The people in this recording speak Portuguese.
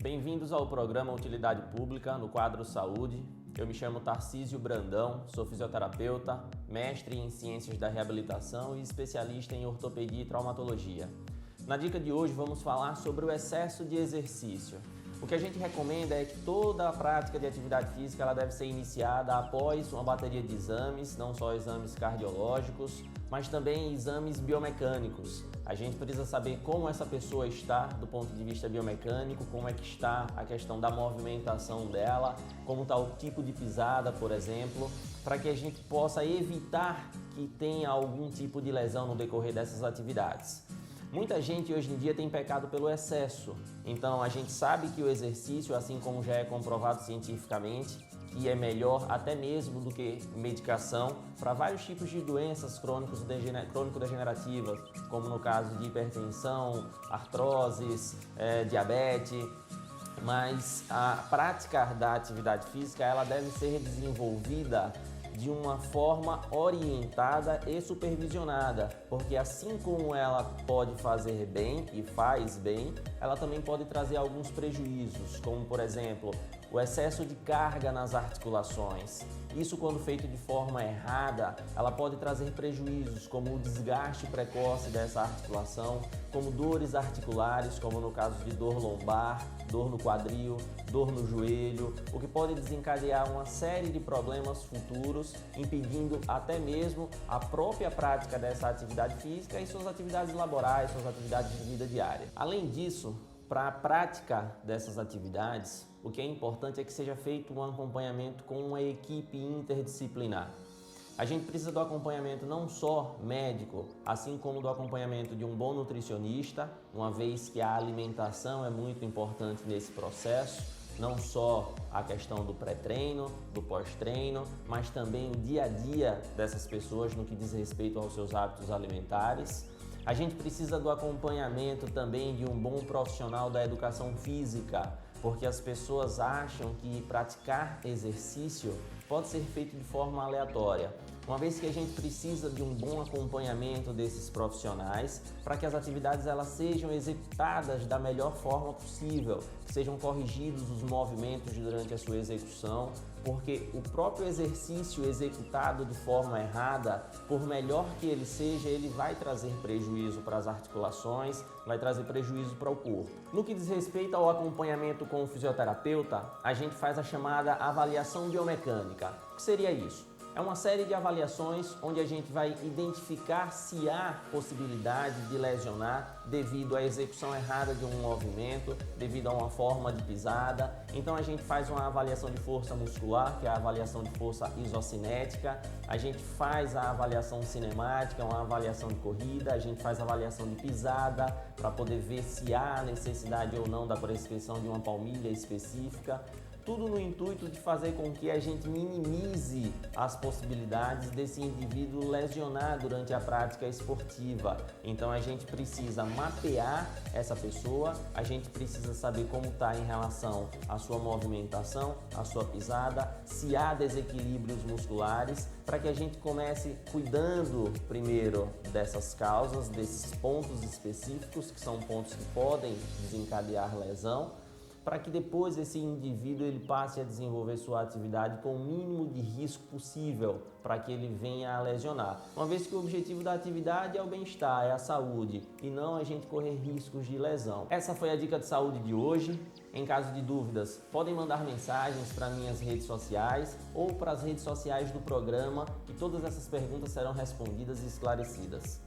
Bem-vindos ao programa Utilidade Pública no quadro Saúde. Eu me chamo Tarcísio Brandão, sou fisioterapeuta, mestre em Ciências da Reabilitação e especialista em Ortopedia e Traumatologia. Na dica de hoje vamos falar sobre o excesso de exercício. O que a gente recomenda é que toda a prática de atividade física ela deve ser iniciada após uma bateria de exames, não só exames cardiológicos, mas também exames biomecânicos. A gente precisa saber como essa pessoa está do ponto de vista biomecânico, como é que está a questão da movimentação dela, como está o tipo de pisada, por exemplo, para que a gente possa evitar que tenha algum tipo de lesão no decorrer dessas atividades. Muita gente hoje em dia tem pecado pelo excesso, então a gente sabe que o exercício, assim como já é comprovado cientificamente, que é melhor até mesmo do que medicação para vários tipos de doenças crônico-degenerativas, como no caso de hipertensão, artroses, diabetes. Mas a prática da atividade física ela deve ser desenvolvida de uma forma orientada e supervisionada, porque assim como ela pode fazer bem e faz bem, ela também pode trazer alguns prejuízos, como por exemplo, o excesso de carga nas articulações. Isso, quando feito de forma errada, ela pode trazer prejuízos como o desgaste precoce dessa articulação, como dores articulares, como no caso de dor lombar, dor no quadril, dor no joelho, o que pode desencadear uma série de problemas futuros, impedindo até mesmo a própria prática dessa atividade física e suas atividades laborais, suas atividades de vida diária. Além disso, para a prática dessas atividades, o que é importante é que seja feito um acompanhamento com uma equipe interdisciplinar. A gente precisa do acompanhamento não só médico, assim como do acompanhamento de um bom nutricionista, uma vez que a alimentação é muito importante nesse processo, não só a questão do pré-treino, do pós-treino, mas também o dia a dia dessas pessoas no que diz respeito aos seus hábitos alimentares. A gente precisa do acompanhamento também de um bom profissional da educação física, porque as pessoas acham que praticar exercício pode ser feito de forma aleatória, uma vez que a gente precisa de um bom acompanhamento desses profissionais para que as atividades elas sejam executadas da melhor forma possível, que sejam corrigidos os movimentos durante a sua execução, porque o próprio exercício executado de forma errada, por melhor que ele seja, ele vai trazer prejuízo para as articulações, vai trazer prejuízo para o corpo. No que diz respeito ao acompanhamento com o fisioterapeuta, a gente faz a chamada avaliação biomecânica. O que seria isso? É uma série de avaliações onde a gente vai identificar se há possibilidade de lesionar devido à execução errada de um movimento, devido a uma forma de pisada. Então a gente faz uma avaliação de força muscular, que é a avaliação de força isocinética, a gente faz a avaliação cinemática, uma avaliação de corrida, a gente faz a avaliação de pisada para poder ver se há necessidade ou não da prescrição de uma palmilha específica. Tudo no intuito de fazer com que a gente minimize as possibilidades desse indivíduo lesionar durante a prática esportiva. Então a gente precisa mapear essa pessoa, a gente precisa saber como está em relação à sua movimentação, à sua pisada, se há desequilíbrios musculares, para que a gente comece cuidando primeiro dessas causas, desses pontos específicos, que são pontos que podem desencadear lesão, para que depois esse indivíduo ele passe a desenvolver sua atividade com o mínimo de risco possível para que ele venha a lesionar. Uma vez que o objetivo da atividade é o bem-estar, é a saúde e não a gente correr riscos de lesão. Essa foi a dica de saúde de hoje. Em caso de dúvidas, podem mandar mensagens para minhas redes sociais ou para as redes sociais do programa, que todas essas perguntas serão respondidas e esclarecidas.